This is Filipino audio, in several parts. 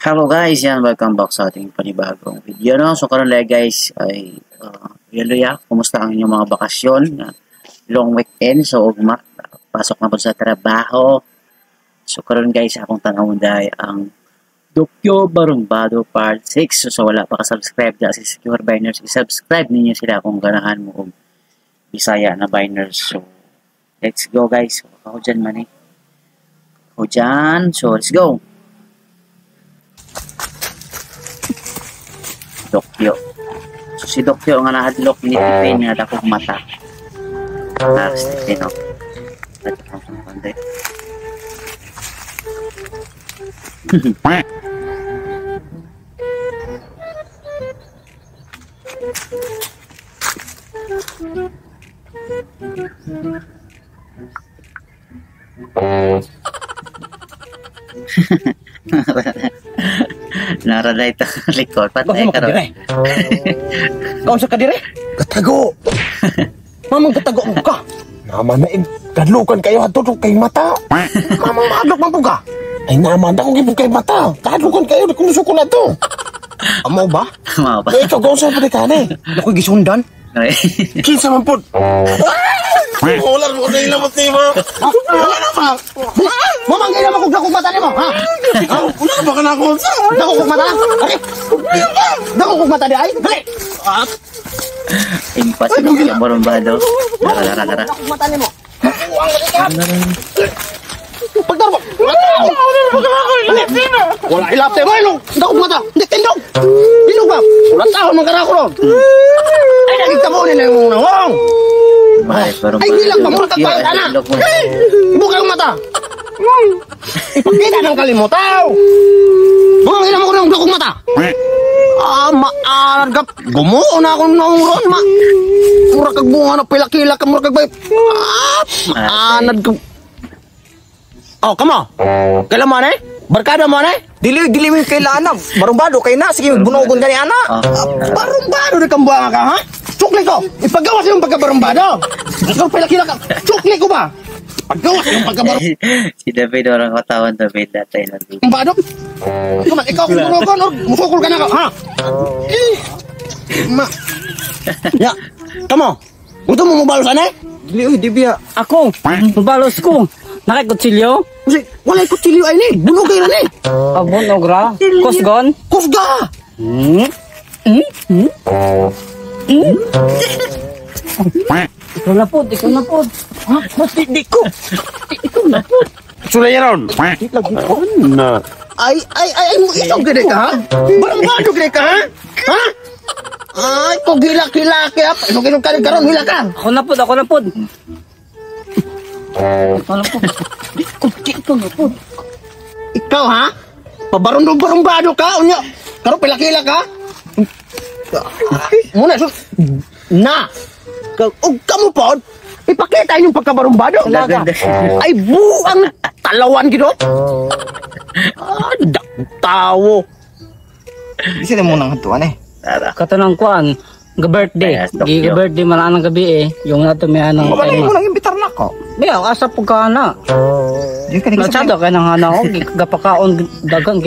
Hello guys, yan, welcome back sa ating panibagong video, no? So karon lang guys ay kumusta ang inyong mga bakasyon, long weekend, so ugma pasok na po sa trabaho. So karon guys, akong tanawon dai ang Tokyo Barumbado Part 6. So wala pa ka-subscribe dyan si Secure Biners, i-subscribe ninyo sila kung ganahan mo og Bisaya na Biners. So let's go guys. Ako dyan man eh. Ako dyan. So let's go. Dokyo. So si Dokyo nga nahadlok ni Tipin nga dakong mata. Tapos Tipin, no? Ito ang pangkande. Narada ito likod patay ka ron. Kau sa kadire? Katago. Mamang katago mo ka. Naman na kadlukan kayo hatod kay mata. Mamang maadlok man po ka. Ay naman ako gibog kay mata. Kadlukan kayo kumusuko na to. Amo ba? Mao ba? Ikaw gaw sa pati kani. Ako'y gisundan. Kinsa man pod. Wala mo na ilabot ni mo. Wala na ba? Mamang kailan mo kung mata ni mo, ha? Wala ba ka na ako? Dako kung mata? Dako kung mata di ay? Dali! Impas na Tokyo Barumbado. Dara. Dako kung mata ni mo. Pagdaro mo! Wala ilapte mo, ilong! Dako kung mata! Hindi, tindog! Tindog ba? Wala taon mga karako ron! Ay, nagigta mo nila yung nawang! Ay, bilang pa mo nagkakbayad, anak! Ibu kayong mata! Ipagkita ng kalimutaw! Mga ina mo ko ng dakong mata! Maaragap! Gumuo na akong nauron, mura kag bunga na pilakila ka, mura kag bay... Anad ka... Oh, kamo! Kailan mo, ne? Barkada mo, ne? Dili mo yung kailan na. Barumbado kayo na. Sige, bunugon ka ni anak. Barumbado na kang buanga ka, ha? Chukli ko! Ipagawas yung pagkabarumbado! Ikaw pilakila ka! Chukli ko ba? Paggawas yung pagkabarumbado! Si David orang katawan David datay na dito. Barumbado? Ikaw kung bunugon, musukol ka na ka, ha? Ya, kamo! Gusto mo mabalos, ane? Di biya. Ako, mabalos ko. Nakikutsilyo? Kasi walay kutsilyo ay ni. Bunog kayo na ni. Bunog ra? Kusgon? Kusga! Ikaw na po. Ha? Mas di ko. Ikaw na po. Sulay ron. Na. Ay, mo isog gede ka, ha? Barang-barang gede ka, ha? Ha? Ay, kung gilak-hilaki, ha? Isog-isog ka rin karon, hila ka. Ako na po. Ikaw, ha? Pabarong-barumbado ka, unya. Karon, pilakila ka? Muna, so, na. Ug kamo po, ipakita yung pagkabarumbado. Ay, buang talawan gito. Tawo. Isa na muna ng hatuan, eh. Katanang kuan, ga-birthday. Ga-birthday malaan ng gabi eh. Yung nato may anang Mabalik mo lang imbitar na ko. Biya, asa po ka na. Masyado ka nang hana o. Gapakaon, dagang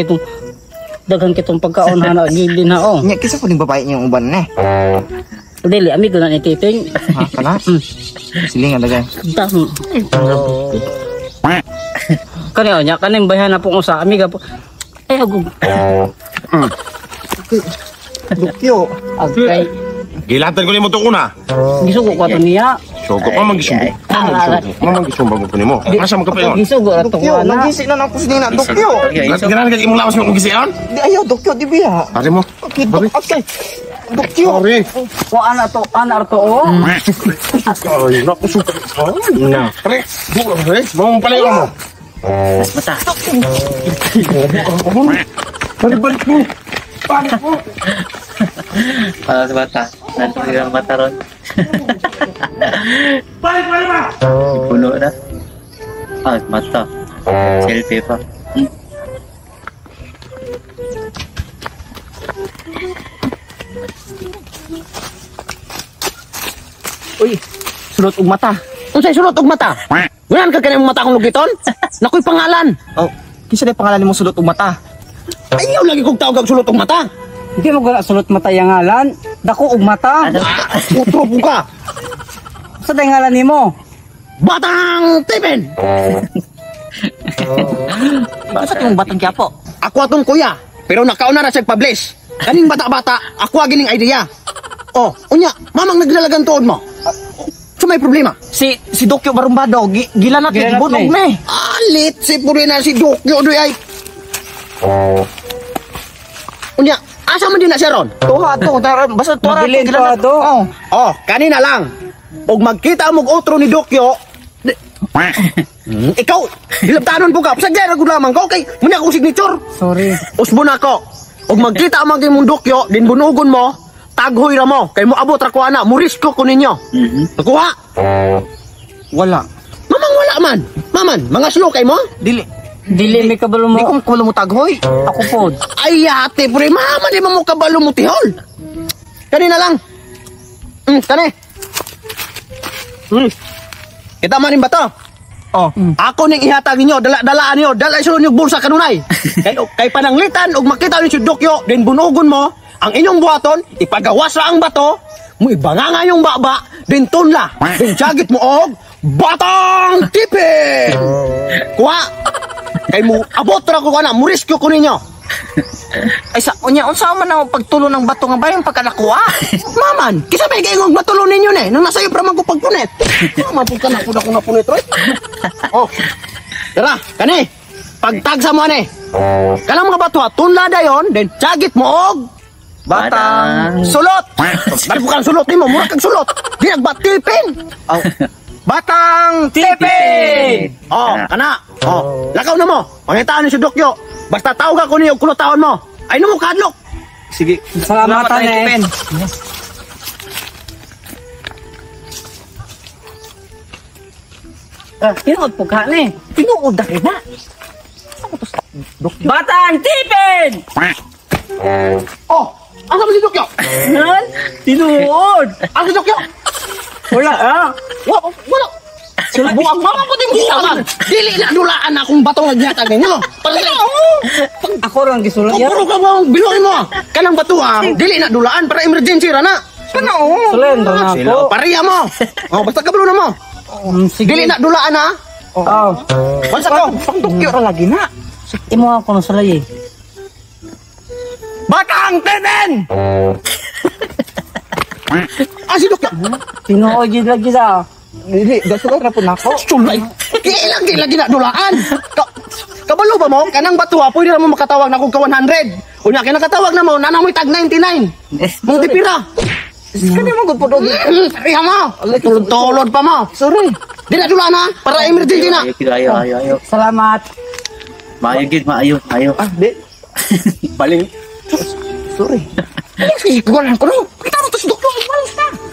kitong pagkaon hana. Gilin na o. Nya, kisa ko din babae niyong uban na, eh. Dili, amigo na ni Titing. Ha, kana? Siling ang lagay. Kaniyo niya, kaning bayan na pong usa. Amiga po. Ay, agong. Dukyo. Agay. Gilatan ko ni mo itong una. Gisugo ko ito niya. Sugo pa magisumbo. Magisumbo mo po ni mo. Asa mo ka pa yun? Gisugo ito Dukyo, ko na. nagisi na ng kusina. Dukyo. Ganahan ka imong lawas mo kung gisiyan? Di ayaw, Dukyo, di biya. Pare mo. Okay, Dukyo. Sorry. O ana to o. Ay, naku suka. Na. Pare, buka mo, pare. Mong palayo mo. Mata. Balik mo. Balik mo. Para sa mata. Nanti ang mata ron. Balik ba? Puno na. Mata. Selfie pa. Uy, sulot og mata. Unsay sulot og mata? Ngunan ka kanang mata akong lugiton? Nakoy pangalan. Oh, kinsa day pangalan nimo sulot og mata? Ayaw lagi kong tawag ang sulot og mata. Hindi mo gala sulot mata yung ngalan. Dako og mata. Utro po ka. Sa tayo ngalan nimo? Batang Tipin. Ito sa tiyong batang kiyapo. Ako atong kuya, pero nakauna na siya publish. Kaning bata-bata, ako gining idea. Oh, unya, mamang naglalagan tuod mo. So may problema. Si Dokyo Barumbado, gila na tibunog na eh. Alit si puri na si Dokyo doy ay. Unya, asa man din na siya ron? Tuha to, basta tuha to. Mabilin Gila na to. Oh, kanina lang. Og magkita mo og otro ni Dokyo. Ikaw, dilabtanon po ka. Sagay ra gud lamang ko kay muna akong signature. Sorry. Usbon ako. Og magkita ang mga imong Dokyo, din bunugon mo, taghoy ra mo. Kay mo abot ra ko ana, mo risko ko ninyo. Nakuha? Wala. Mamang wala man. Maman, mga slow kay mo? Dili may kabalo mo. Di ko kabalo mo taghoy. Ako po. Ay, ate, pre, mama, di mo kabalo mo tihol. Kanina lang. Kani. Kita manin ba to? Oh, ako ning ihatag ninyo, dalaan niyo, dala isulod niyo bulsa kanunay. kay pananglitan ug makita niyo si Dokyo, din bunugon mo ang inyong buhaton, ipagawas ra ang bato, mo ibanganga yung baba, din tunla, din jagit mo og Batang Tipin. Kuha. Kay mo abot ra ko kana, mo rescue ko ninyo. Ay sa unsa man ang pagtulo ng bato nga bayan pagkanakuha? Maman, kisa may gayong matulon ninyo ne, nang nasayo pra man ko pagpunet. Mama po ka na pud ako napunit roy. Oh. Tara, kani. Pagtagsa mo ani. Kanang mga bato tunla dayon, then jagit mo og Batang sulot. Dali po kang sulot nimo, mura kag sulot. Di nagbatipin. Oh. Batang Tipin! Oh, kana. Oh, lakaw na mo. Pangitaan ni si Dokyo. Basta tawag ako niyo kulotahon mo. Ay no mo kadlok. Sige. Salamat Tipin. Tinuod po ka ni. Tinuod na rin na. Batang Tipin! Oh, asa mo si Dokyo? Nan? Tinuod! Asa si Dokyo? Wala ah. Wala. Buang mama ko din buang. Dili na dulaan akong bato nga gihatag ninyo. Ako lang gisulat yan. Puro ka mo biluin mo. Kanang bato dili na dulaan para emergency ra na. Ano? Sulen na ako. Pariya mo. Oh, basta kabalo na mo. Sige. Dili na dulaan ha. Oh. Basta ko. Pangtukyo ra lagi na. Imo ako ng salay eh. Batang Tipin! Si Dokyo. Tinuod yun lagi sa. Dili, gasulat ra po na ako. Sulay. Kailang na dulaan. Kabalo ba mo? Kanang bato pwede na mo makatawag na kung ka 100. Unya kaya nakatawag na mo, nanamoy tag 99. Mong tipira. Kani mo gud podog. Iya mo. Tulod pa mo. Sorry. Di na dulaan ha. Para emergency na. Ayo. Salamat. Maayo gid, maayo. Di. Baling. Sorry. Igualan ko no. Kita mo to si Dokyo.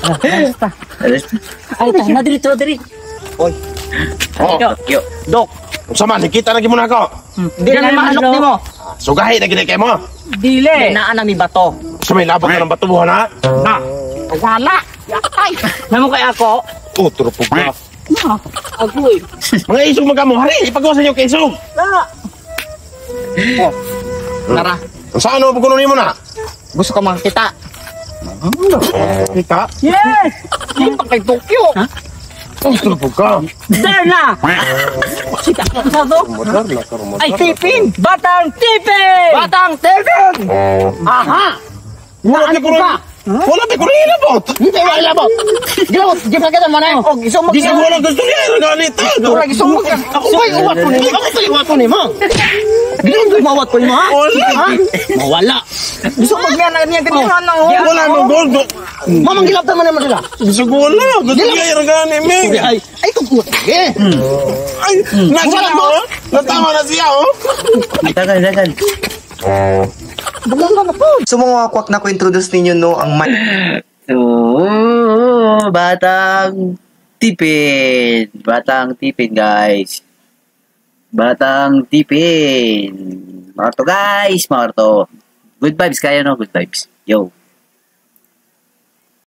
Basta. Ay, na diri to diri. Oy. Oh, yo. Dok. Unsa man nakita lagi mo na ako. Di na mahanok nimo. Sugahi na gid kay mo. Dili. Naa na mi bato. Sa may labot ka ng batubuhan ha. Na. Wala. Yakay. Namo kay ako. Utro po ka. Na. Agoy. Mga isog magamo hari ipagawasan niyo kay isog. Na. Tara. Unsa ano pagkuno nimo na? Gusto ka makita? Kita. Yes! Hindi pa kay Tokyo. Ha? Utro po ka. There na! Sita ka sa to? Modar na ka modar. Ay, Tipin! Batang Tipin! Batang Tipin! Aha! Wala ni kuno. Wala ni kuno ilabot. Hindi ka ilabot. Gilabot. Gipagkita mo na. Oh, gisumog Di ka wala gusto niya ganito. Tura, gisumog ka. Ako ba'y uwat ko nimo? Ako ba'y uwat ko nimo? Gilabot ko mawat ko nimo ha? Wala. Ha? Mawala. Gisumog niya na niya ganyan na. Wala mo gold. Mamang gilabtan mo naman sila. Gusto ko wala. Gusto niya yung gani me. Ay, kukuha. Ay, nasa mo. Natawa na siya oh. Dagan. So mga kwak na ko introduce ninyo no ang So, Batang Tipin. Batang Tipin, guys. Batang Tipin. Marto, guys. Marto. Good vibes kayo, no? Good vibes. Yo.